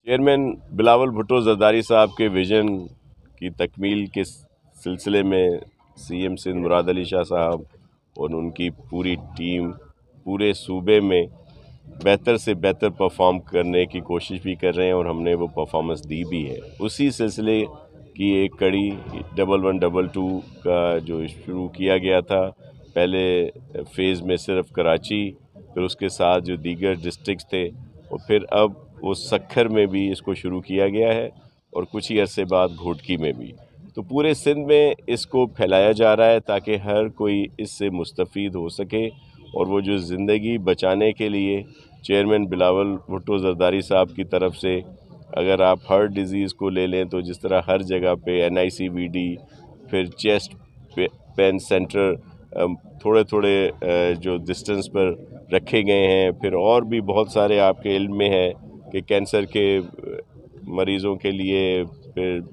Chairman Bilawal Bhutto Zardari साहब के vision की तकमील के सिलसिले में सीएम सिंध मुराद अली शाह साहब और उनकी पूरी टीम पूरे सूबे में बेहतर से बेहतर परफॉर्म करने की कोशिश भी कर रहे हैं और हमने वो परफॉर्मेंस दी भी है। उसी सिलसिले की एक कड़ी 1112 का जो शुरू किया गया था, पहले फ़ेज़ में सिर्फ कराची, फिर उसके साथ जो दीगर डिस्ट्रिक्ट थे, और फिर अब वो सक्खर में भी इसको शुरू किया गया है और कुछ ही अरसे बाद घोटकी में भी। तो पूरे सिंध में इसको फैलाया जा रहा है ताकि हर कोई इससे मुस्तफ़ीद हो सके, और वो जो ज़िंदगी बचाने के लिए चेयरमैन बिलावल भुट्टो जरदारी साहब की तरफ से, अगर आप हार्ट डिज़ीज़ को ले लें तो जिस तरह हर जगह पे NICVD, फिर चेस्ट पेन सेंटर थोड़े थोड़े जो डिस्टेंस पर रखे गए हैं, फिर और भी बहुत सारे आपके इल्म में है कि कैंसर के मरीज़ों के लिए, फिर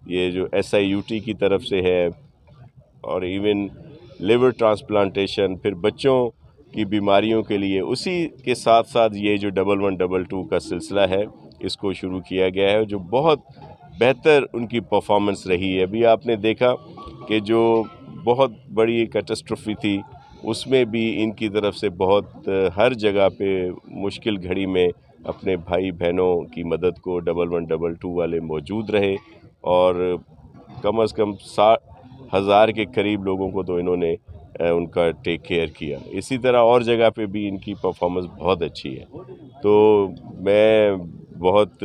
ये जो SIUT की तरफ से है, और इवन लिवर ट्रांसप्लांटेशन, फिर बच्चों की बीमारियों के लिए। उसी के साथ साथ ये जो 1112 का सिलसिला है इसको शुरू किया गया है, जो बहुत बेहतर उनकी परफॉर्मेंस रही है। अभी आपने देखा कि जो बहुत बड़ी कैटास्ट्रोफी थी उसमें भी इनकी तरफ से बहुत हर जगह पे मुश्किल घड़ी में अपने भाई बहनों की मदद को 1112 वाले मौजूद रहे, और कम से कम 60,000 के करीब लोगों को तो इन्होंने उनका टेक केयर किया। इसी तरह और जगह पे भी इनकी परफॉर्मेंस बहुत अच्छी है। तो मैं बहुत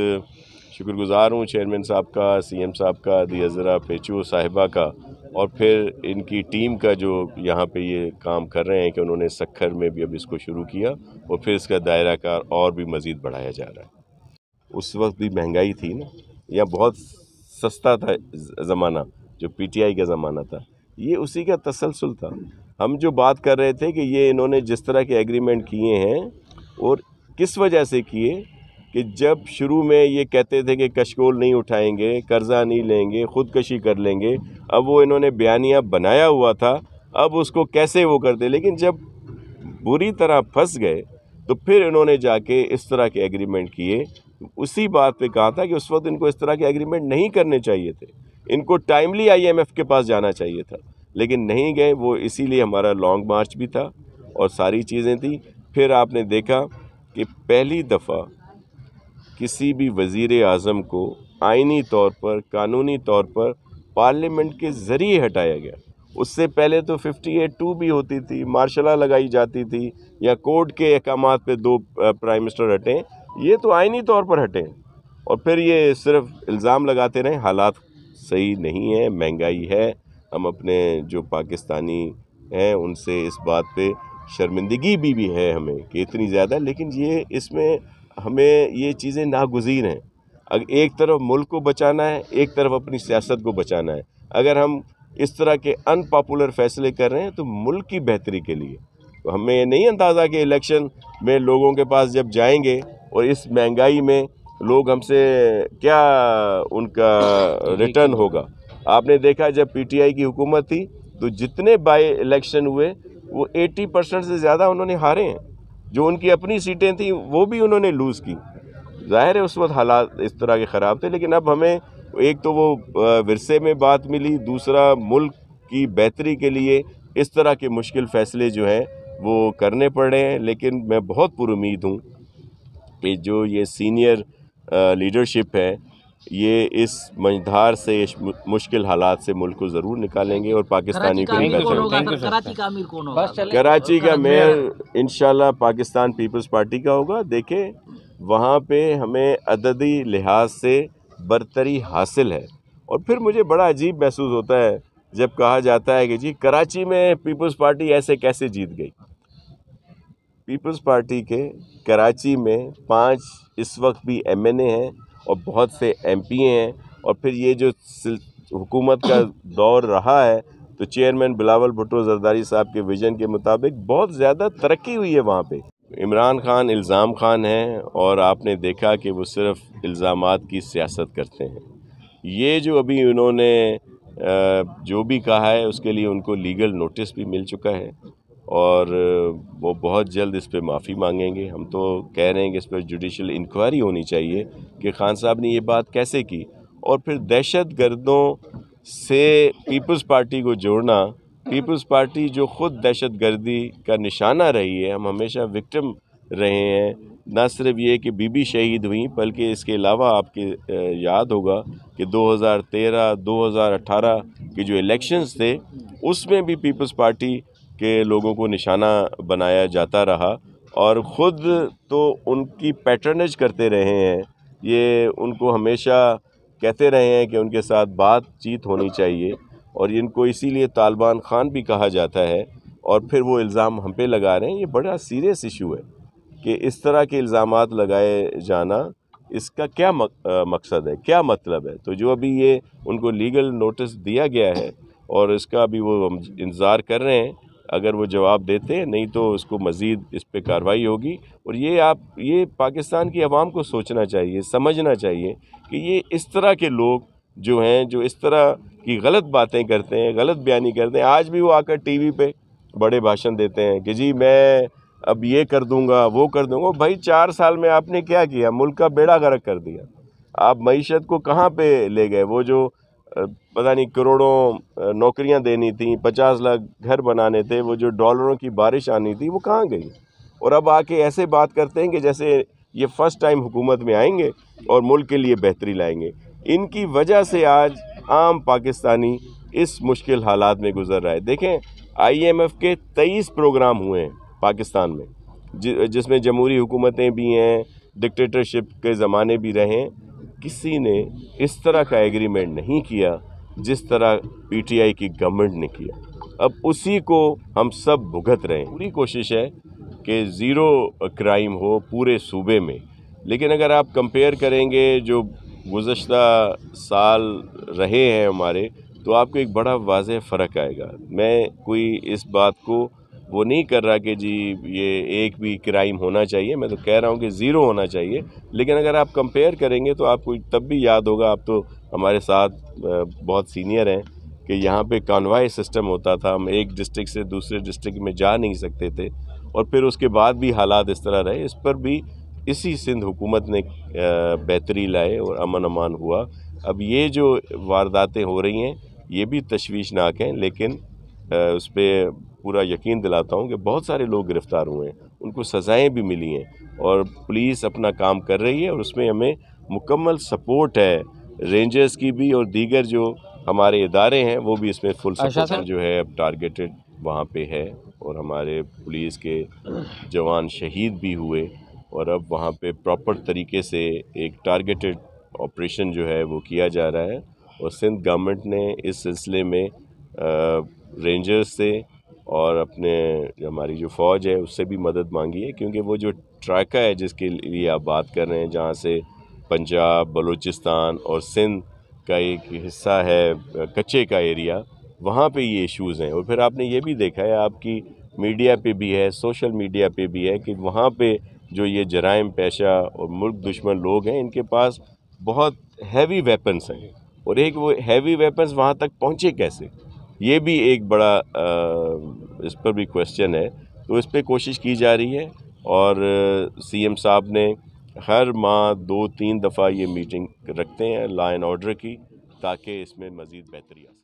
शुक्रगुज़ार हूँ चेयरमैन साहब का, सीएम साहब का, दी अज़रा पेचू साहिबा का, और फिर इनकी टीम का जो यहाँ पे ये काम कर रहे हैं कि उन्होंने सक्खर में भी अब इसको शुरू किया और फिर इसका दायरा कार और भी मज़ीद बढ़ाया जा रहा है। उस वक्त भी महंगाई थी ना, या बहुत सस्ता था ज़माना, जो PTI का ज़माना था, ये उसी का तसलसल था। हम जो बात कर रहे थे कि ये इन्होंने जिस तरह के एग्रीमेंट किए हैं और किस वजह से किए, कि जब शुरू में ये कहते थे कि कशकोल नहीं उठाएंगे, कर्जा नहीं लेंगे, ख़ुदकशी कर लेंगे, अब वो इन्होंने बयानिया बनाया हुआ था, अब उसको कैसे वो कर दे। लेकिन जब बुरी तरह फंस गए तो फिर इन्होंने जाके इस तरह के एग्रीमेंट किए। उसी बात पे कहा था कि उस वक्त इनको इस तरह के एग्रीमेंट नहीं करने चाहिए थे, इनको टाइमली IMF के पास जाना चाहिए था, लेकिन नहीं गए वो। इसीलिए हमारा लॉन्ग मार्च भी था और सारी चीज़ें थी। फिर आपने देखा कि पहली दफ़ा किसी भी वज़ीर आज़म को आइनी तौर पर, कानूनी तौर पर पार्लियामेंट के ज़रिए हटाया गया। उससे पहले तो 58(2) भी होती थी, मार्शला लगाई जाती थी, या कोर्ट के अहकामात पे 2 प्राइम मिनिस्टर हटें। ये तो आइनी तौर पर हटें, और फिर ये सिर्फ इल्ज़ाम लगाते रहें। हालात सही नहीं है, महंगाई है, हम अपने जो पाकिस्तानी हैं उनसे इस बात पे शर्मिंदगी भी है हमें कि इतनी ज़्यादा, लेकिन ये इसमें हमें ये चीज़ें नागुज़ीर हैं। अगर एक तरफ मुल्क को बचाना है, एक तरफ अपनी सियासत को बचाना है। अगर हम इस तरह के अनपॉपुलर फैसले कर रहे हैं तो मुल्क की बेहतरी के लिए, तो हमें ये नहीं अंदाज़ा कि इलेक्शन में लोगों के पास जब जाएंगे और इस महंगाई में लोग हमसे क्या उनका रिटर्न होगा। आपने देखा जब PTI की हुकूमत थी तो जितने बाई इलेक्शन हुए वो 80% से ज़्यादा उन्होंने हारे हैं। जो उनकी अपनी सीटें थी वो भी उन्होंने लूज़ की। ज़ाहिर है उस वक्त हालात इस तरह के ख़राब थे, लेकिन अब हमें एक तो वो विरसे में बात मिली, दूसरा मुल्क की बेहतरी के लिए इस तरह के मुश्किल फ़ैसले जो हैं वो करने पड़ रहे हैं। लेकिन मैं बहुत पुरुमीद हूँ कि जो ये सीनियर लीडरशिप है ये इस मझधार से, इस मुश्किल हालात से मुल्क को ज़रूर निकालेंगे और पाकिस्तानी को कराची का मेयर इंशाल्लाह पाकिस्तान पीपल्स पार्टी का होगा। देखें वहाँ पे हमें अददी लिहाज से बरतरी हासिल है, और फिर मुझे बड़ा अजीब महसूस होता है जब कहा जाता है कि जी कराची में पीपल्स पार्टी ऐसे कैसे जीत गई। पीपल्स पार्टी के कराची में 5 इस वक्त भी MNA हैं और बहुत से MP हैं, और फिर ये जो हुकूमत का दौर रहा है तो चेयरमैन बिलावल भुट्टो जरदारी साहब के विज़न के मुताबिक बहुत ज़्यादा तरक्की हुई है वहाँ पे। इमरान खान इल्ज़ाम खान हैं, और आपने देखा कि वो सिर्फ इल्ज़ामात की सियासत करते हैं। ये जो अभी उन्होंने जो भी कहा है उसके लिए उनको लीगल नोटिस भी मिल चुका है, اور وہ بہت جلد اس پہ معافی مانگیں گے. ہم تو کہہ رہے ہیں کہ اس پر جوڈیشل انکوائری ہونی چاہیے کہ خان صاحب نے یہ بات کیسے کی. اور پھر دہشت گردوں سے پیپلز پارٹی کو جوڑنا، پیپلز پارٹی جو خود دہشت گردی کا نشانہ رہی ہے، ہم ہمیشہ وکٹم رہے ہیں. نہ صرف یہ کہ بی بی شہید ہوئیں، بلکہ اس کے علاوہ آپ کے یاد ہوگا کہ 2013 2018 کے جو الیکشنز تھے اس میں بھی پیپلز پارٹی کے لوگوں کو نشانہ بنایا جاتا رہا، اور خود تو ان کی پیٹرنیج کرتے رہے ہیں. یہ ان کو ہمیشہ کہتے رہے ہیں کہ ان کے ساتھ بات چیت ہونی چاہیے، اور ان کو اسی لیے طالبان خان بھی کہا جاتا ہے. اور پھر وہ الزام ہم پہ لگا رہے ہیں. یہ بڑا سیریس ایشو ہے کہ اس طرح کے الزامات لگائے جانا، اس کا کیا مقصد ہے، کیا مطلب ہے. تو جو ابھی یہ ان کو لیگل نوٹس دیا گیا ہے اور اس کا بھی وہ انتظار کر رہے ہیں، اگر وہ جواب دیتے ہیں، نہیں تو اس کو مزید اس پہ کارروائی ہوگی. اور یہ پاکستان کی عوام کو سوچنا چاہیے، سمجھنا چاہیے کہ یہ اس طرح کے لوگ جو ہیں، جو اس طرح کی غلط باتیں کرتے ہیں، غلط بیانی کرتے ہیں، آج بھی وہ آ کر ٹی وی پہ بڑے بھاشن دیتے ہیں کہ جی میں اب یہ کر دوں گا، وہ کر دوں گا. بھائی 4 سال میں آپ نے کیا کیا؟ ملک کا بیڑا غرق کر دیا. آپ معیشت کو کہاں پہ لے گئے؟ وہ جو پتہ نہیں کروڑوں نوکریاں دینی تھیں، 50 لاکھ گھر بنانے تھے، وہ جو ڈالروں کی بارش آنی تھی، وہ کہاں گئی؟ اور اب آ کے ایسے بات کرتے ہیں کہ جیسے یہ فرسٹ ٹائم حکومت میں آئیں گے اور ملک کے لیے بہتری لائیں گے. ان کی وجہ سے آج عام پاکستانی اس مشکل حالات میں گزر رہا ہے. دیکھیں IMF کے 23 پروگرام ہوئے ہیں پاکستان میں، جس میں جمہوری حکومتیں بھی ہیں، ڈکٹیٹرشپ کے زمانے بھی رہیں. کسی نے اس طرح کا ایگریمنٹ نہیں کیا جس طرح PTI کی گورنمنٹ نے کیا. اب اسی کو ہم سب بھگت رہے ہیں. پوری کوشش ہے کہ زیرو کرائم ہو پورے صوبے میں. لیکن اگر آپ کمپیئر کریں گے جو گزشتہ سال رہے ہیں ہمارے، تو آپ کو ایک بڑا واضح فرق آئے گا. میں کوئی اس بات کو وہ نہیں کر رہا کہ جی یہ ایک بھی کرائم ہونا چاہیے، میں تو کہہ رہا ہوں کہ زیرو ہونا چاہیے. لیکن اگر آپ کمپیئر کریں گے تو آپ کو تب بھی یاد ہوگا، آپ تو ہمارے ساتھ بہت سینئر ہیں، کہ یہاں پہ کانوائے سسٹم ہوتا تھا. ہم ایک ڈسٹرکٹ سے دوسرے ڈسٹرکٹ میں جا نہیں سکتے تھے، اور پھر اس کے بعد بھی حالات اس طرح رہے. اس پر بھی اسی سندھ حکومت نے بہتری لائے اور امن امان ہوا. اب یہ جو وارداتیں ہو رہی ہیں یہ بھی تشویشناک ہیں، لیکن اس پہ پورا یقین دلاتا ہوں کہ بہت سارے لوگ گرفتار ہوئے ہیں، ان کو سزائیں بھی ملی ہیں، اور پولیس اپنا کام کر رہی ہے، اور اس میں ہمیں مکمل سپورٹ ہے رینجرز کی بھی، اور دیگر جو ہمارے ادارے ہیں وہ بھی اس میں فل سپورٹ جو ہے اب ٹارگیٹڈ وہاں پہ ہے. اور ہمارے پولیس کے جوان شہید بھی ہوئے، اور اب وہاں پہ پراپر طریقے سے ایک ٹارگیٹڈ آپریشن جو ہے وہ کیا جا رہا ہے. اور سندھ گورنمنٹ نے اس سلسلے میں رینجرز سے اور اپنے ہماری جو فوج ہے اس سے بھی مدد مانگی ہے، کیونکہ وہ جو ٹرائکا ہے جس کے لیے آپ بات کر رہے ہیں، جہاں سے پنجاب، بلوچستان اور سندھ کا ایک حصہ ہے کچے کا ایریا، وہاں پہ یہ ایشوز ہیں. اور پھر آپ نے یہ بھی دیکھا ہے، آپ کی میڈیا پہ بھی ہے، سوشل میڈیا پہ بھی ہے، کہ وہاں پہ جو یہ جرائم پیشہ اور ملک دشمن لوگ ہیں، ان کے پاس بہت ہیوی ویپنز ہیں. اور ایک وہ ہیوی ویپنز وہاں تک پہنچے کیسے، یہ بھی ایک بڑا اس پر بھی کویسچن ہے. تو اس پہ کوشش کی جا رہی ہے، اور CM صاحب نے ہر ماہ 2-3 دفعہ یہ میٹنگ رکھتے ہیں لا اینڈ آرڈر کی، تاکہ اس میں مزید بہتری آ سکے.